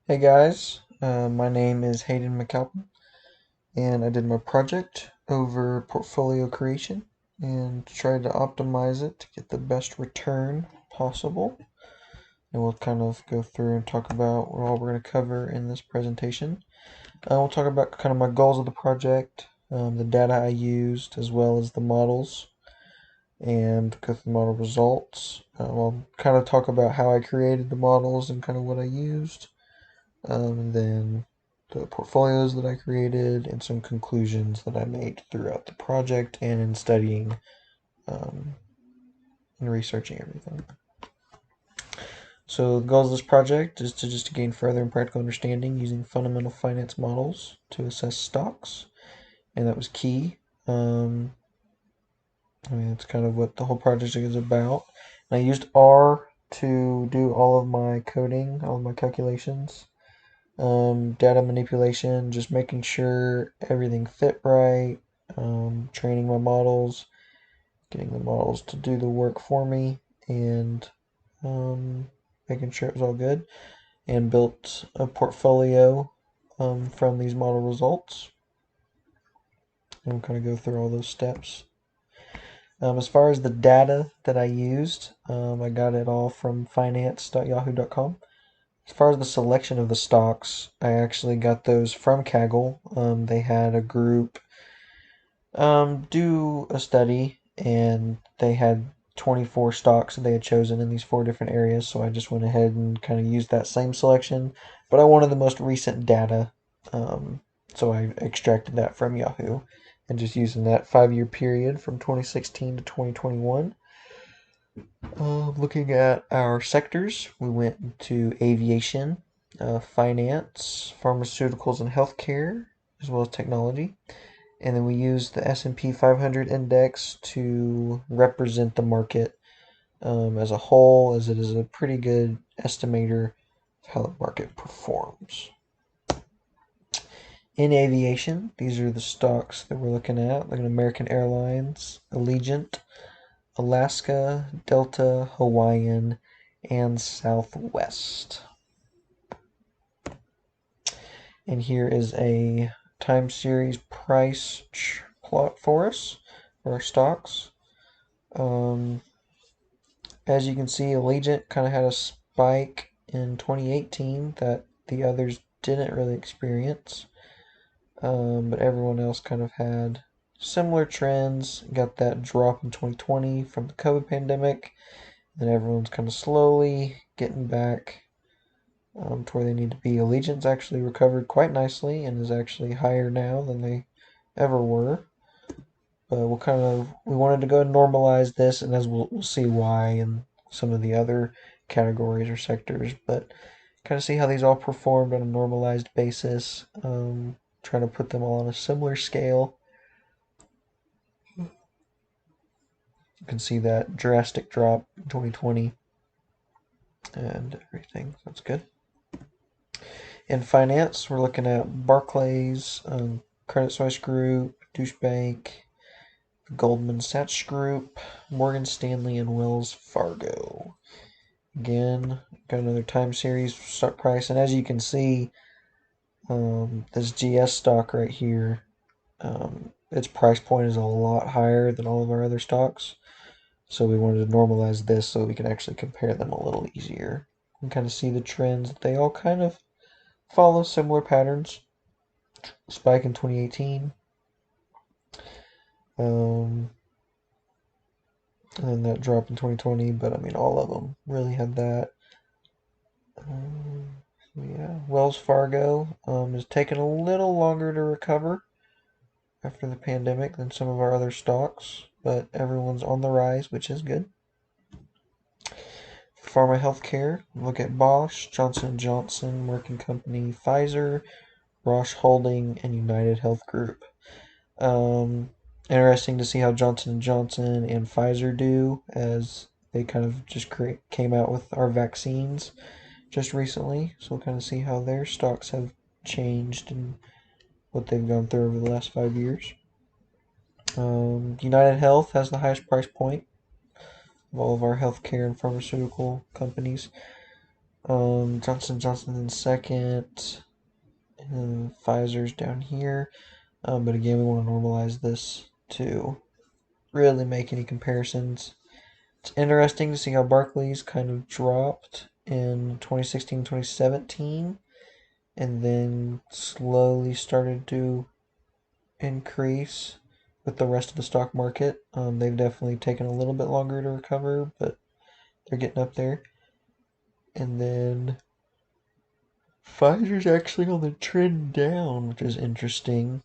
Hey guys, my name is Hayden McAlpin, and I did my project over portfolio creation and tried to optimize it to get the best return possible. And we'll kind of go through and talk about what all we're going to cover in this presentation. We'll talk about kind of my goals of the project, the data I used, as well as the models, and go through the model results. I'll kind of talk about how I created the models and kind of what I used. And then the portfolios that I created and some conclusions that I made throughout the project and in studying um, and researching everything. So the goals of this project is to just gain further and practical understanding using fundamental finance models to assess stocks, and that was key. That's kind of what the whole project is about. And I used R to do all of my coding, all of my calculations. Data manipulation, just making sure everything fit right, training my models, getting the models to do the work for me, and making sure it was all good, and built a portfolio from these model results. And we'll kind of go through all those steps. As far as the data that I used, I got it all from finance.yahoo.com. As far as the selection of the stocks, I actually got those from Kaggle. They had a group do a study, and they had 24 stocks that they had chosen in these four different areas. So I just went ahead and kind of used that same selection, but I wanted the most recent data, so I extracted that from Yahoo and just using that 5-year period from 2016 to 2021. Looking at our sectors, we went to aviation, finance, pharmaceuticals and healthcare, as well as technology. And then we used the S&P 500 index to represent the market as a whole, as it is a pretty good estimator of how the market performs. In aviation, these are the stocks that we're looking at American Airlines, Allegiant, Alaska, Delta, Hawaiian, and Southwest. And here is a time series price plot for us for our stocks. As you can see, Allegiant kind of had a spike in 2018 that the others didn't really experience, but everyone else kind of had similar trends. Got that drop in 2020 from the COVID pandemic, and everyone's kind of slowly getting back to where they need to be. Allegiant's actually recovered quite nicely and is actually higher now than they ever were. But we wanted to go and normalize this, and as we'll see why in some of the other categories or sectors. But kind of see how these all performed on a normalized basis. Trying to put them all on a similar scale. You can see that drastic drop in 2020 and everything. That's good. In finance, we're looking at Barclays, Credit Suisse Group, Deutsche Bank, Goldman Sachs Group, Morgan Stanley, and Wells Fargo. Again, got another time series stock price, and as you can see, this GS stock right here, its price point is a lot higher than all of our other stocks. So we wanted to normalize this so we can actually compare them a little easier and kind of see the trends. They all kind of follow similar patterns. Spike in 2018. And then that drop in 2020, but I mean, all of them really had that. Yeah, Wells Fargo is taking a little longer to recover after the pandemic than some of our other stocks, but everyone's on the rise, which is good. Pharma healthcare, look at Bosch, Johnson & Johnson, Merck & Company, Pfizer, Roche Holding, and United Health Group. Interesting to see how Johnson & Johnson and Pfizer do, as they kind of just came out with our vaccines just recently. So we'll kind of see how their stocks have changed and what they've gone through over the last 5 years. United Health has the highest price point of all of our healthcare and pharmaceutical companies. Johnson Johnson in second, and Pfizer's down here. But again, we want to normalize this to really make any comparisons. It's interesting to see how Barclays kind of dropped in 2016, 2017, and then slowly started to increase with the rest of the stock market. They've definitely taken a little bit longer to recover, but they're getting up there. And then Pfizer's actually on the trend down, which is interesting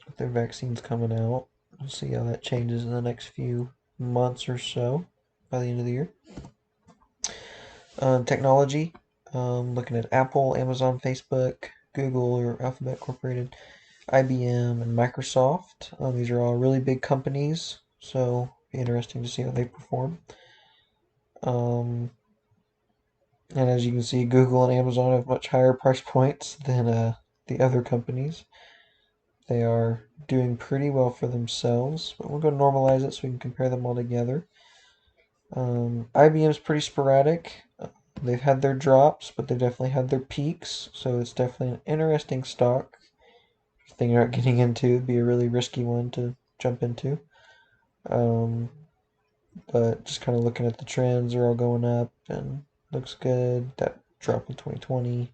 with their vaccines coming out. We'll see how that changes in the next few months or so by the end of the year. Technology, looking at Apple, Amazon, Facebook, Google, or Alphabet Incorporated, IBM, and Microsoft. These are all really big companies, so be interesting to see how they perform. And as you can see, Google and Amazon have much higher price points than the other companies. They are doing pretty well for themselves, but we're going to normalize it so we can compare them all together. IBM is pretty sporadic. They've had their drops, but they've definitely had their peaks, so it's definitely an interesting stock. Thing you're not getting into, it'd be a really risky one to jump into. But just kind of looking at the trends, they're all going up and looks good. That drop in 2020,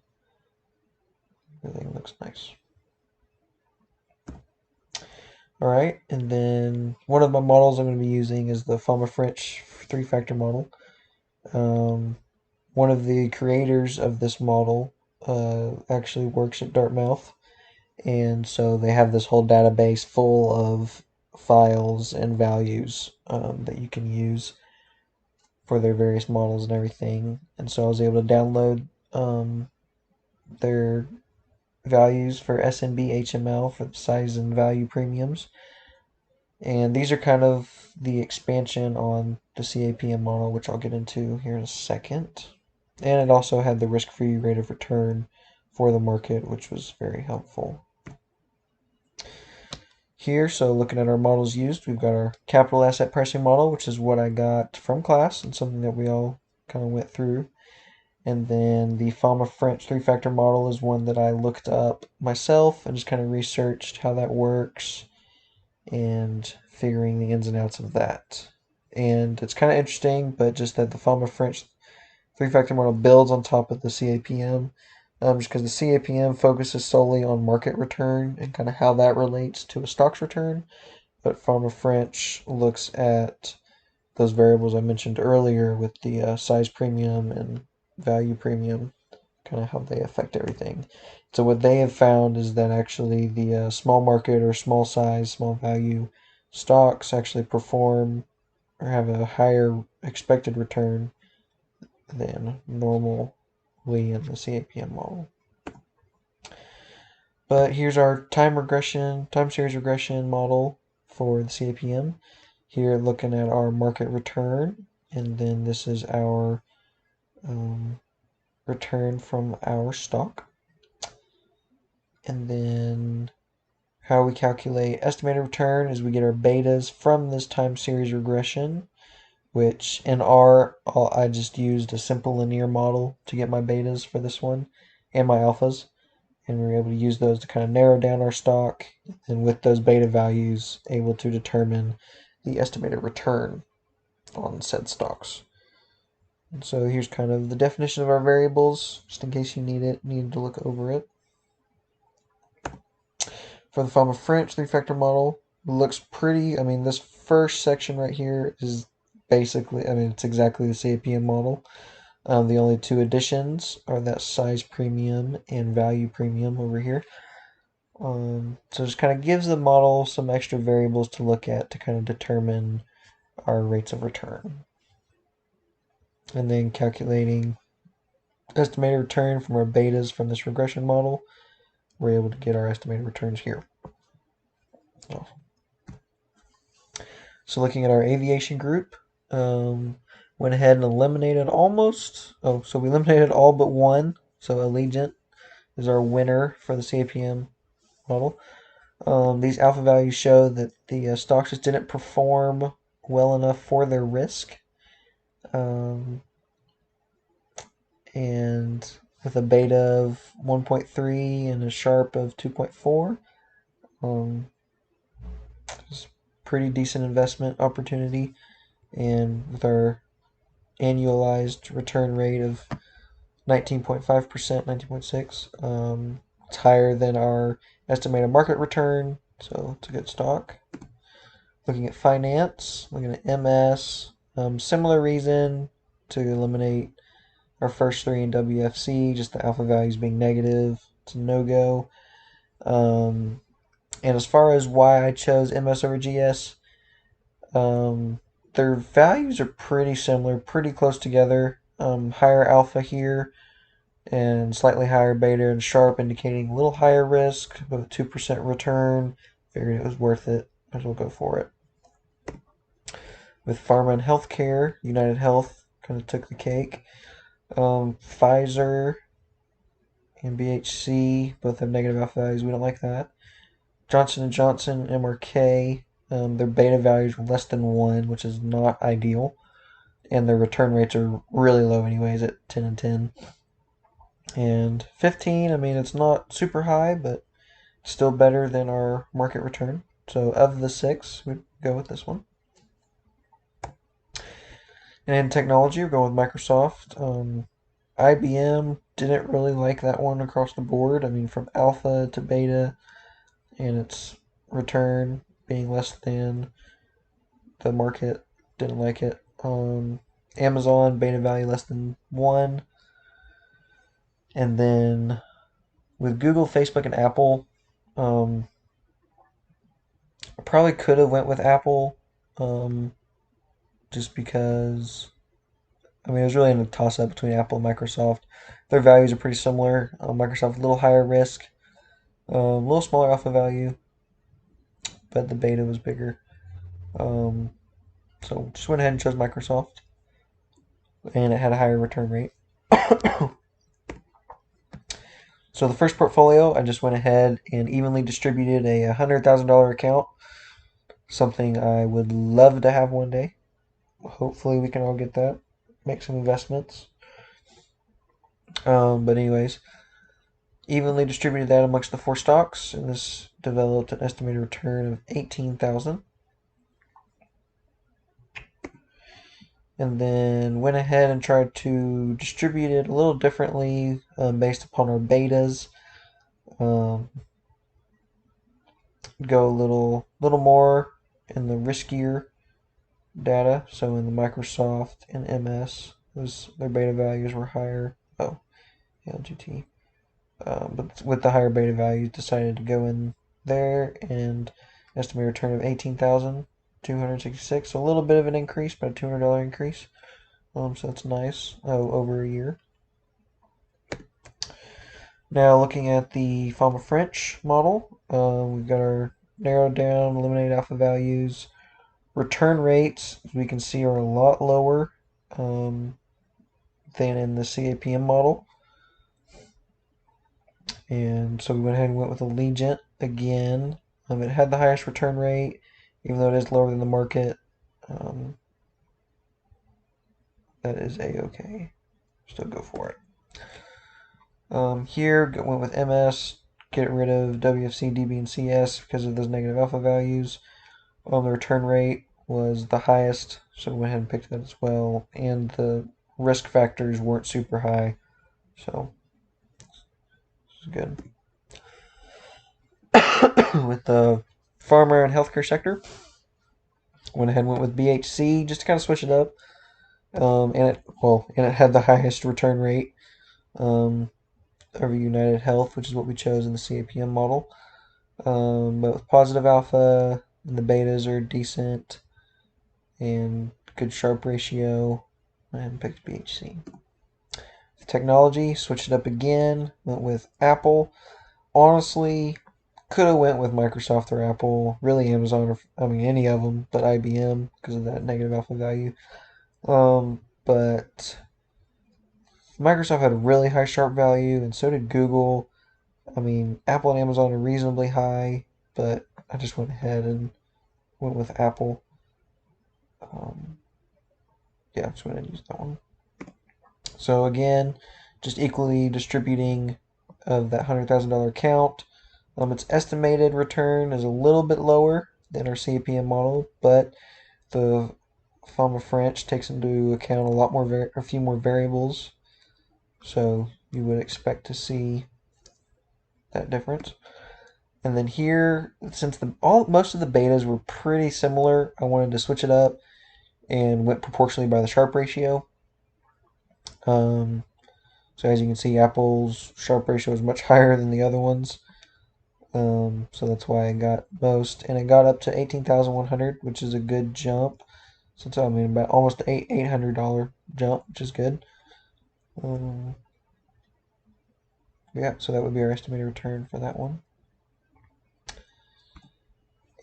everything looks nice. Alright, and then one of my models I'm going to be using is the Fama-French three-factor model. One of the creators of this model actually works at Dartmouth, and so they have this whole database full of files and values that you can use for their various models and everything. And so I was able to download their values for SNB HML for the size and value premiums. And these are kind of the expansion on the CAPM model, which I'll get into here in a second. And it also had the risk-free rate of return for the market, which was very helpful. Here, so looking at our models used, we've got our capital asset pricing model, which is what I got from class and something that we all kind of went through. And then the Fama-French three-factor model is one that I looked up myself and just kind of researched how that works and figuring the ins and outs of that. And it's kind of interesting, but just that the Fama-French three-factor model builds on top of the CAPM, just because the CAPM focuses solely on market return and kind of how that relates to a stock's return, but Fama-French looks at those variables I mentioned earlier with the size premium and value premium, kind of how they affect everything. So what they have found is that actually the small market or small size, small value stocks actually perform or have a higher expected return than normally in the CAPM model. But here's our time series regression model for the CAPM. Here looking at our market return, and then this is our return from our stock. And then how we calculate estimated return is we get our betas from this time series regression, which in R, I just used a simple linear model to get my betas for this one and my alphas. And we were able to use those to kind of narrow down our stock, and with those beta values, able to determine the estimated return on said stocks. And so here's kind of the definition of our variables, just in case you need to look over it. For the Fama-French three-factor model, it looks pretty. I mean, this first section right here is basically, it's exactly the CAPM model. The only two additions are that size premium and value premium over here. So it just kind of gives the model some extra variables to look at to kind of determine our rates of return. And then calculating estimated return from our betas from this regression model, we're able to get our estimated returns here. So looking at our aviation group, went ahead and eliminated so we eliminated all but one. So Allegiant is our winner for the CAPM model. These alpha values show that the stocks just didn't perform well enough for their risk. and with a beta of 1.3 and a Sharp of 2.4. It's pretty decent investment opportunity, and with our annualized return rate of 19.5%, 19.6, it's higher than our estimated market return, so it's a good stock. Looking at finance, looking at MS, similar reason to eliminate our first three in WFC, just the alpha values being negative. It's a no-go. And as far as why I chose MS over GS, their values are pretty similar, pretty close together. Higher alpha here and slightly higher beta and Sharp, indicating a little higher risk with a 2% return. Figured it was worth it. Might as well go for it. With pharma and healthcare, United Health kind of took the cake. Pfizer and BHC both have negative alpha values. We don't like that. Johnson & Johnson, MRK, their beta values were less than 1, which is not ideal. And their return rates are really low anyways at 10 and 10. And 15, I mean, it's not super high, but still better than our market return. So of the 6, we'd go with this one. And in technology, we're going with Microsoft. IBM, didn't really like that one across the board. I mean, from alpha to beta, and its return being less than the market, didn't like it. Amazon, beta value less than 1. And then with Google, Facebook, and Apple, I probably could have went with Apple, just because, I mean, it was really in a toss-up between Apple and Microsoft. Their values are pretty similar. Microsoft a little higher risk, a little smaller alpha value, but the beta was bigger. So just went ahead and chose Microsoft, and it had a higher return rate. So the first portfolio, I just went ahead and evenly distributed a $100,000 account, something I would love to have one day. Hopefully we can all get that, make some investments. But anyways, evenly distributed that amongst the 4 stocks, and this developed an estimated return of 18,000. And then went ahead and tried to distribute it a little differently, based upon our betas. Go a little more in the riskier data. So in the Microsoft and MS, their beta values were higher. Oh, LGT. But with the higher beta values, decided to go in there and estimate return of 18,266. So a little bit of an increase, but a $200 increase. So that's nice. Over a year. Now looking at the Fama French model, we've got our narrowed down, eliminated alpha values. Return rates, as we can see, are a lot lower than in the CAPM model. And so we went ahead and went with Allegiant again. It had the highest return rate, even though it is lower than the market. That is a-okay. Still go for it. Here, went with MS, get rid of WFC, DB, and CS because of those negative alpha values. The return rate was the highest, so we went ahead and picked that as well. And the risk factors weren't super high, so this is good. With the pharma and healthcare sector, went ahead and went with BHC just to kind of switch it up. And it had the highest return rate over United Health, which is what we chose in the CAPM model. But with positive alpha, and the betas are decent and good Sharp ratio, and picked BHC. The technology, switched it up again, went with Apple. Honestly, could have went with Microsoft or Apple, really Amazon, or I mean any of them, but IBM because of that negative alpha value. But Microsoft had a really high Sharp value, and so did Google. I mean, Apple and Amazon are reasonably high, but I just went ahead and went with Apple. Yeah, just went ahead and used that one. So again, just equally distributing of that $100,000 account. Its estimated return is a little bit lower than our CAPM model, but the Fama French takes into account a few more variables, so you would expect to see that difference. And then here, since most of the betas were pretty similar, I wanted to switch it up and went proportionally by the Sharpe ratio. So as you can see, Apple's Sharpe ratio is much higher than the other ones. So that's why I got most, and it got up to 18,100, which is a good jump. Since I mean about almost $800 jump, which is good. Yeah, so that would be our estimated return for that one.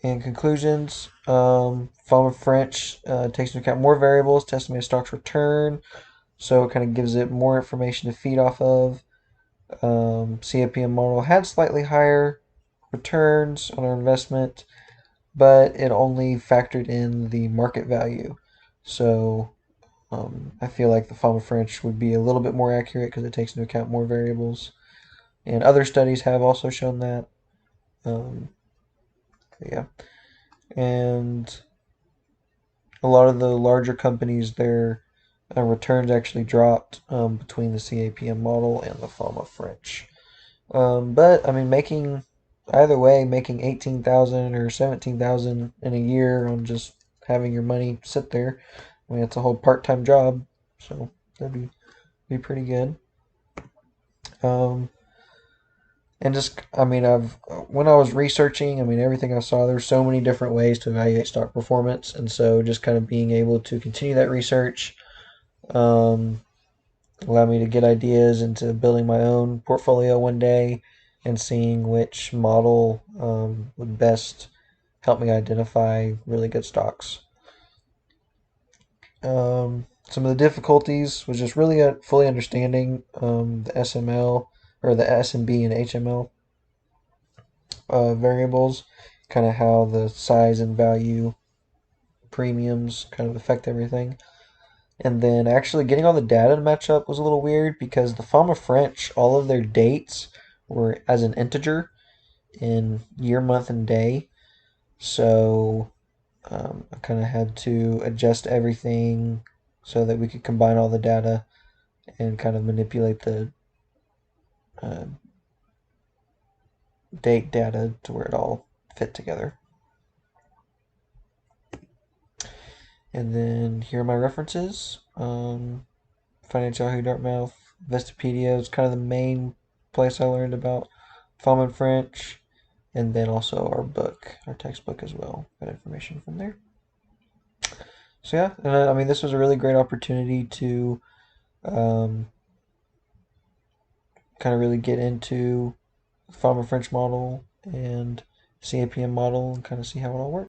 In conclusions, Fama French takes into account more variables to estimate a stock's return, so it kind of gives it more information to feed off of. CAPM model had slightly higher returns on our investment, but it only factored in the market value. So I feel like the Fama French would be a little bit more accurate because it takes into account more variables. And other studies have also shown that. Yeah. And a lot of the larger companies, their returns actually dropped between the CAPM model and the Fama French. But I mean, either way, making 18,000 or 17,000 in a year on just having your money sit there, I mean, it's a whole part-time job, so that'd be pretty good. And just, I mean, when I was researching, I mean, everything I saw, there's so many different ways to evaluate stock performance, and so just kind of being able to continue that research um, allowed me to get ideas into building my own portfolio one day and seeing which model would best help me identify really good stocks. Some of the difficulties was just really fully understanding the SML or the SMB and HML variables, kind of how the size and value premiums kind of affect everything. And then actually getting all the data to match up was a little weird because the Fama French, all of their dates were as an integer in year, month, and day. So I kind of had to adjust everything so that we could combine all the data and kind of manipulate the uh, date data to where it all fit together. And then here are my references. Financial Yahoo, Dartmouth, Vistapedia is kind of the main place I learned about Fama and French. And then also our book, our textbook as well. Got information from there. So yeah, and I mean, this was a really great opportunity to kind of really get into the Fama French model and CAPM model and kind of see how it all works.